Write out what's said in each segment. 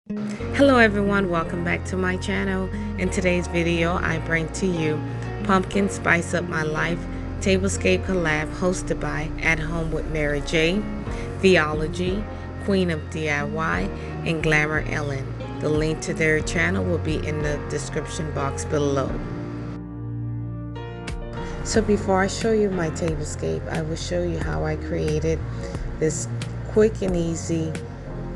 Hello everyone, welcome back to my channel. In today's video, I bring to you Pumpkin Spice Up My Life Tablescape Collab hosted by At Home with Mary J, Theology, Queen of DIY, and Glamour Ellen. The link to their channel will be in the description box below. So before I show you my tablescape, I will show you how I created this quick and easy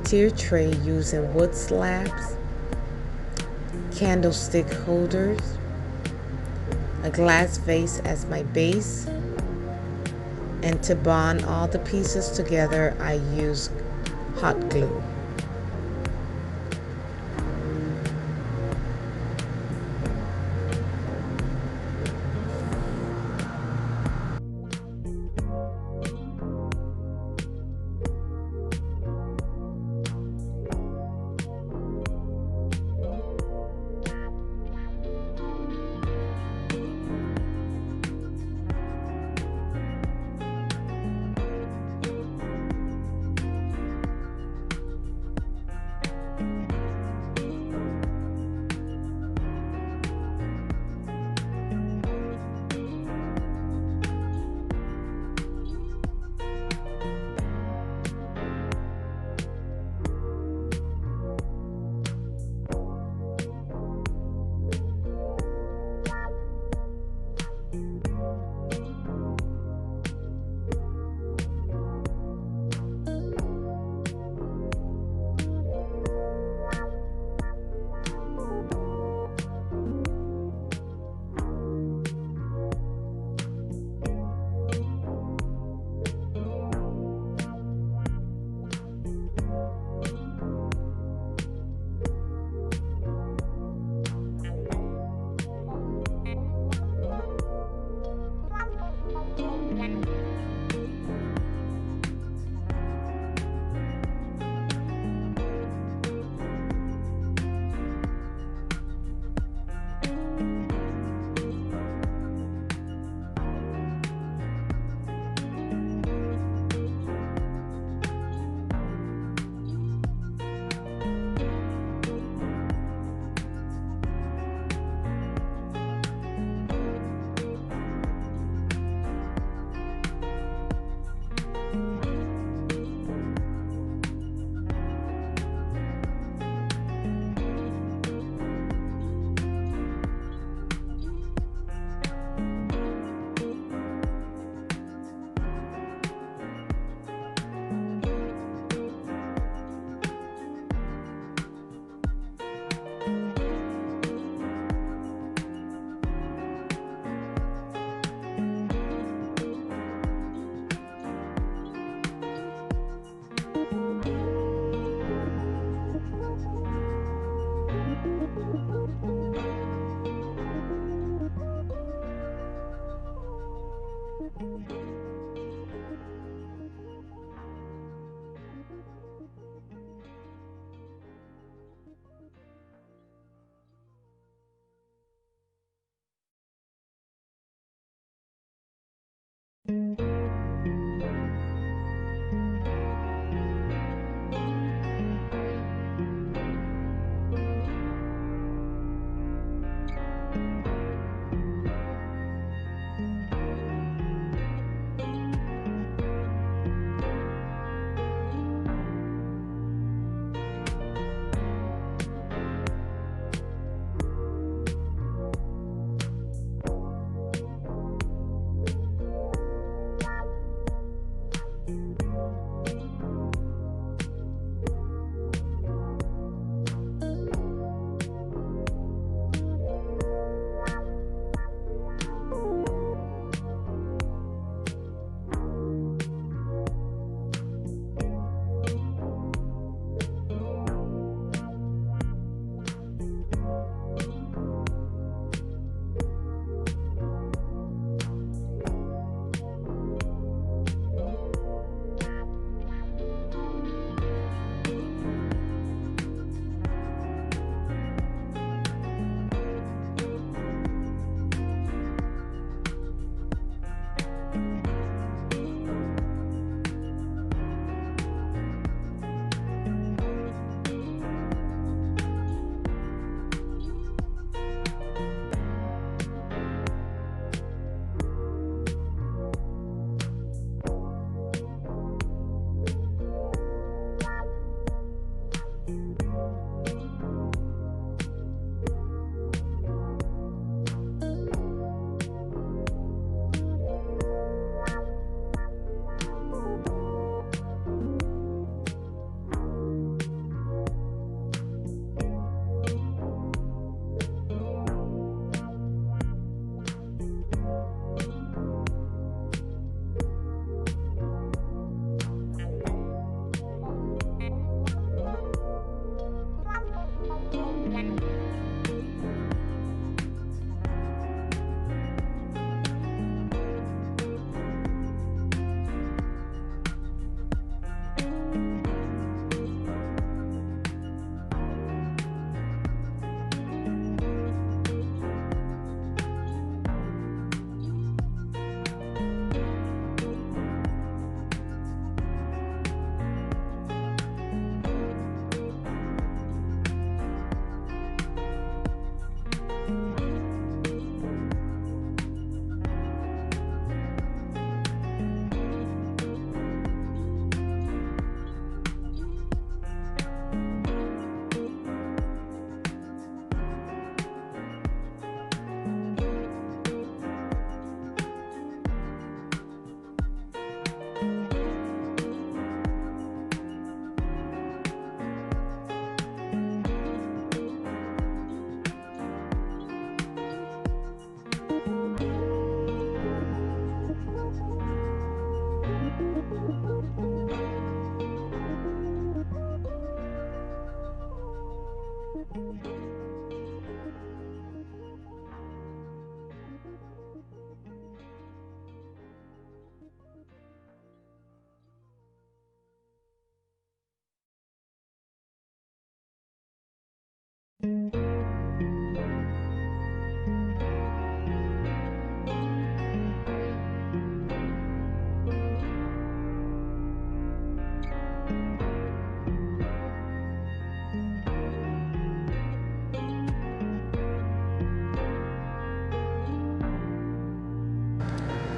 tier tray using wood slabs, candlestick holders, a glass vase as my base, and to bond all the pieces together I use hot glue.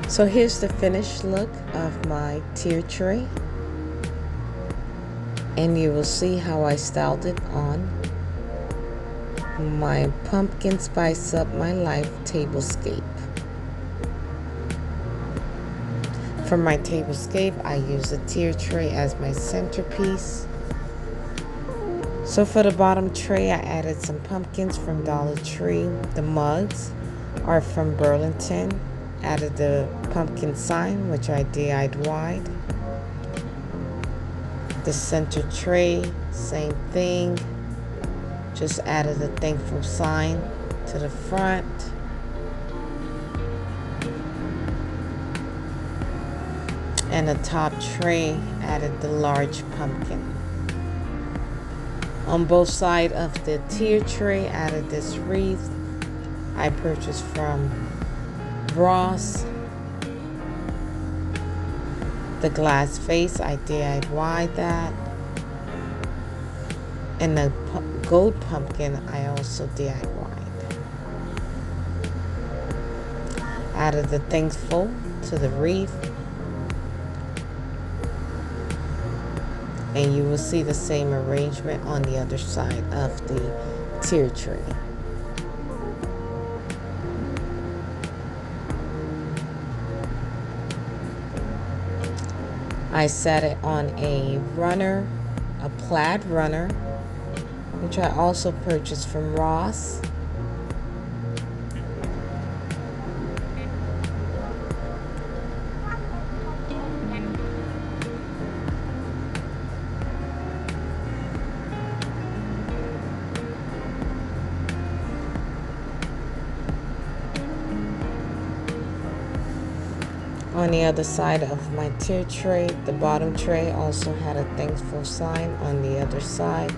So here's the finished look of my tier tray, and you will see how I styled it on my pumpkin spice up my life tablescape. For my tablescape, I use a tier tray as my centerpiece. So for the bottom tray, I added some pumpkins from Dollar Tree. The mugs are from Burlington. Added the pumpkin sign, which I DIY'd. The center tray, same thing. Just added a thankful sign to the front. And the top tray, added the large pumpkin. On both sides of the tier tray, added this wreath I purchased from Ross. The glass vase, I DIY'd that. And the gold pumpkin, I also DIY'd. Added the thankful to the wreath. And you will see the same arrangement on the other side of the tier tray. I set it on a runner, a plaid runner, which I also purchased from Ross. On the other side of my tier tray, the bottom tray also had a thankful sign on the other side.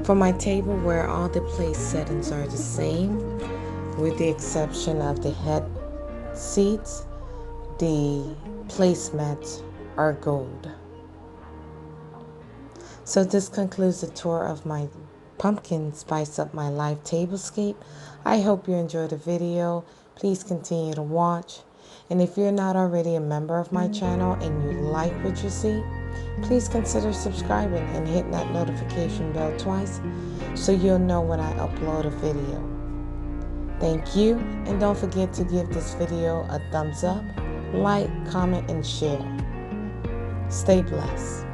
For my table, where all the place settings are the same, with the exception of the head seats, the placemats are gold. So this concludes the tour of my pumpkin spice up my life tablescape. I hope you enjoyed the video. Please continue to watch. And if you're not already a member of my channel and you like what you see, please consider subscribing and hitting that notification bell twice so you'll know when I upload a video. Thank you, and don't forget to give this video a thumbs up, like, comment, and share. Stay blessed.